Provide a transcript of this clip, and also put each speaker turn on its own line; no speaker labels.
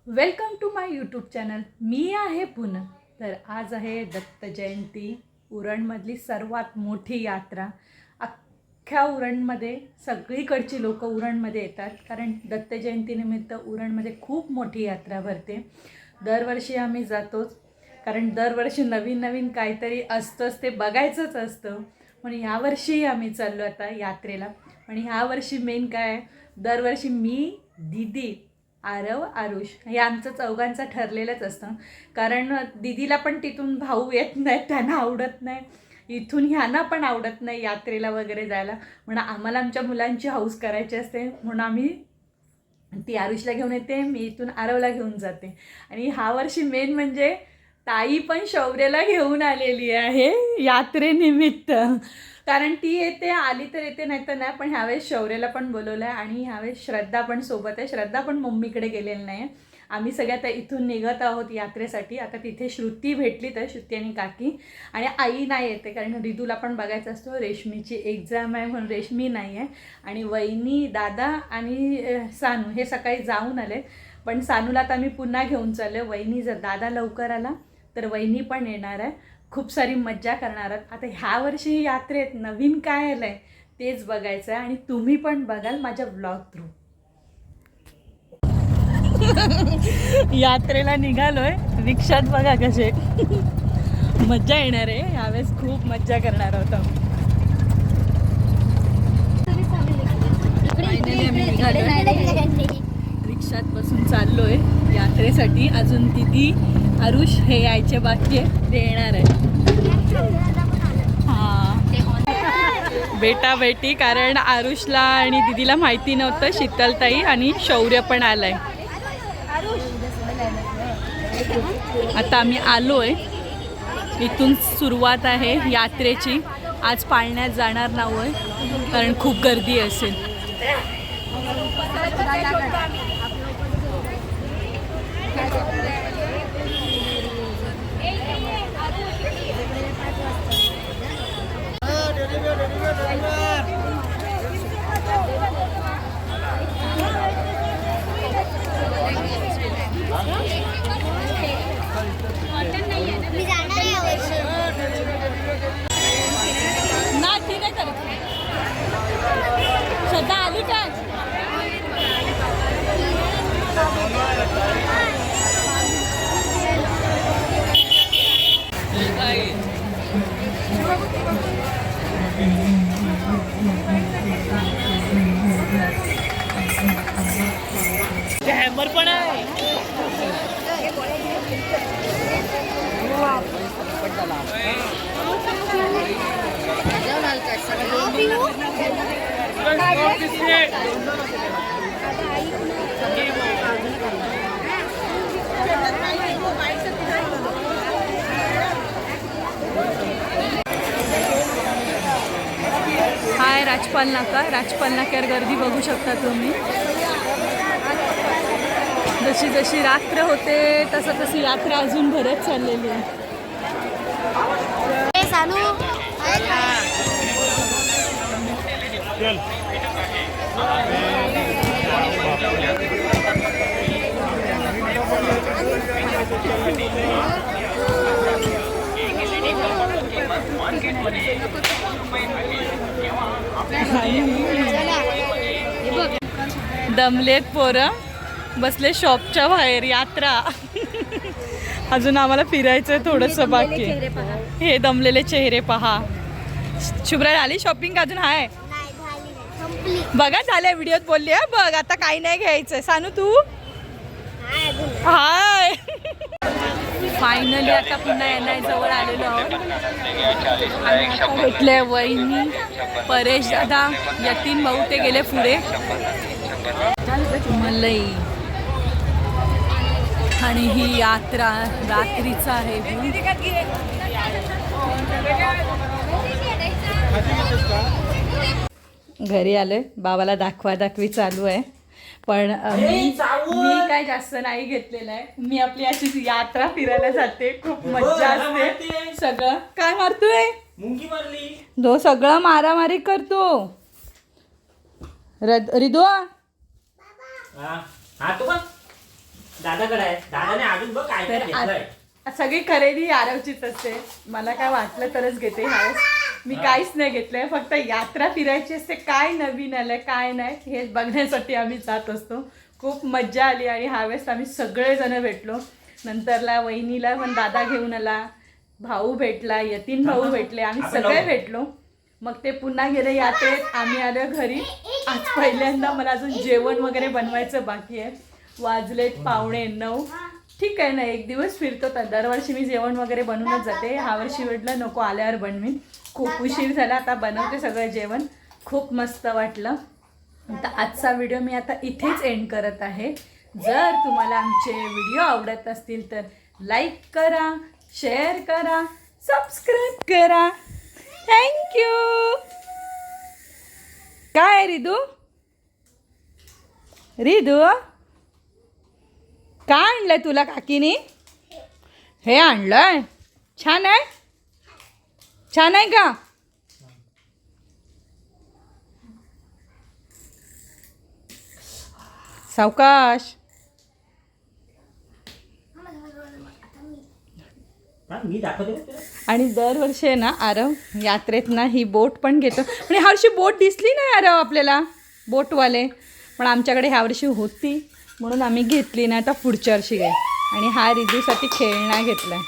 Welcome to my YouTube channel. मी आहे पूनम. तर आज आहे दत्त जयंती. उरणमधली सर्वात मोठी यात्रा. अख्ख्या उरणमध्ये सगळीकडची लोक उरणमध्ये येतात, कारण दत्त जयंतीनिमित्त उरणमध्ये खूप मोठी यात्रा भरते. दरवर्षी आम्ही जातोच, कारण दरवर्षी नवीन नवीन काहीतरी असतंच, ते बघायचंच असतं. म्हणून ह्यावर्षीही आम्ही चाललो आता यात्रेला. आणि ह्यावर्षी मेन काय आहे, दरवर्षी मी, दीदी, आरव, आरुष हे आमचं चौघांचं ठरलेलंच असतं. कारण दीदीला पण तिथून भाऊ येत नाही, त्यांना आवडत नाही. इथून ह्यांना पण आवडत नाही यात्रेला वगैरे जायला. म्हणून आम्हाला आमच्या मुलांची हौस करायची असते, म्हणून आम्ही ती आरुषला घेऊन येते, मी इथून आरवला घेऊन जाते. आणि ह्या वर्षी मेन म्हणजे ताई पण शौर्याला घेऊन आलेली आहे यात्रेनिमित्त. कारण ती येते, आली तर येते, नाही तर नाही. पण ह्यावेळेस शौर्याला पण बोलवलं आहे आणि ह्यावेळेस श्रद्धा पण सोबत आहे. श्रद्धा पण मम्मीकडे गेलेली नाही. आम्ही सगळ्यात इथून निघत आहोत यात्रेसाठी. आता तिथे श्रुती भेटली, तर श्रुती आणि काकी. आणि आई नाही येते, कारण रिदूला पण बघायचं असतो. रेशमीची एक्झाम आहे म्हणून रेशमी नाही आहे. आणि वहिनी, दादा आणि सानू हे सकाळी जाऊन आले. पण सानूला आता आम्ही पुन्हा घेऊन चाललो. वहिनी, जर दादा लवकर आला तर वहिनी पण येणार आहे. खूप सारी मज्जा करणार आहात. आता ह्या वर्षी यात्रेत नवीन काय आलं आहे तेच बघायचं आहे, आणि तुम्ही पण बघाल माझ्या व्लॉग थ्रू. यात्रेला निघालोय रिक्षात. बघा कसे मज्जा येणार आहे. यावेळेस खूप मज्जा करणार आहोत. फायनली आम्ही निघालोय, रिक्षात बसून चाललोय यात्रेसाठी. अजून दीदी, आरुष हे यायचे बाकी आहे, ते येणार आहे. हां, बेटा बेटी, कारण आरुषला आणि दीदीला माहिती नव्हतं शीतलताई आणि शौर्य पण आलाय. आता आम्ही आलोय, इथून सुरुवात आहे यात्रेची. आज पाळण्यात जाणार नाहोय, कारण खूप गर्दी असेल. नाही नाही करत. श्रद्धा आली का? हॅमर पण आहे. हाय राजपाल नाका. राजपाल नाक्यावर गर्दी बघू शकता तुम्ही. जशी जशी रात्र होते तसं तशी यात्रा अजून भरत चाललेली आहे. दमलेत पोरं, बसले शॉपच्या बाहेर. यात्रा अजून आम्हाला फिरायचंय थोडंसं बाकी. हे दमलेले चेहरे पहा. शुभ्रा आली शॉपिंग अजून आहे? बघा झाल्या, व्हिडिओत बोलली आहे बघ. आता काही नाही घ्यायचंय. सानू तू? हाय. फायनली आता पुन्हा येण्या जवळ आलेलो आहोत. भेटले वहिनी, परेश दादा, यतीन भाऊ ते गेले पुढे. मलई आणि ही यात्रा रात्रीचा आहे. घरी आले, बाबाला दाखवा दाखवी चालू आहे. पण मी काय जास्त नाही घेतलेलं आहे. मी आपली अशी यात्रा फिरायला जाते, खूप मज्जा असते. सगळं काय मारतोय, मुंगी मारली, दो सगळं मारामारी करतो. रिदो
दादाकडे आहे. दादाने अजून बघ काय काय
तर
घेतलंय.
सगळी खरेदी आरवचीच असते. मला काय वाटलं तरच घेते ह्यावेळेस. मी काहीच नाही घेतलंय, फक्त यात्रा फिरायची असते. काय नवीन आलंय काय नाही हे बघण्यासाठी आम्ही जात असतो. खूप मज्जा आली आणि ह्यावेळेस आम्ही सगळेजण भेटलो. नंतरला वहिनीला पण दादा घेऊन आला, भाऊ भेटला, यतीन भाऊ भेटले, आम्ही सगळे भेटलो. मग ते पुन्हा गेले यात्रेत, आम्ही आलो घरी. आज पहिल्यांदा मला अजून जेवण वगैरे बनवायचं बाकी आहे. वाजलेत 8:45. ठीक आहे ना, एक दिवस फिरतो. तर दरवर्षी मी जेवण वगैरे बनवूनच जाते. ह्या वर्षी म्हटलं नको, आल्यावर बनवीन. खूप उशीर झाला, आता बनवते सगळं जेवण. खूप मस्त वाटलं. तर आजचा व्हिडिओ मी आता इथेच एंड करत आहे. जर तुम्हाला आमचे व्हिडिओ आवडत असतील तर लाईक करा, शेअर करा, सबस्क्राईब करा. थँक्यू. काय रिदू रिदू काय आणलंय तुला काकीने? हे आणलंय. छान आहे, छान आहे का? सावकाश.
मी दाखवते तुला.
आणि दरवर्षी आहे ना आरव यात्रेत ना ही बोट पण घेतो. पण ह्या वर्षी बोट दिसली नाही आरव आपल्याला, बोटवाले. पण आमच्याकडे ह्या वर्षी होती म्हणून आम्ही घेतली नाही. आता पुढच्या वर्षी घे. आणि हा रिदूसाठी खेळणा घेतलाय.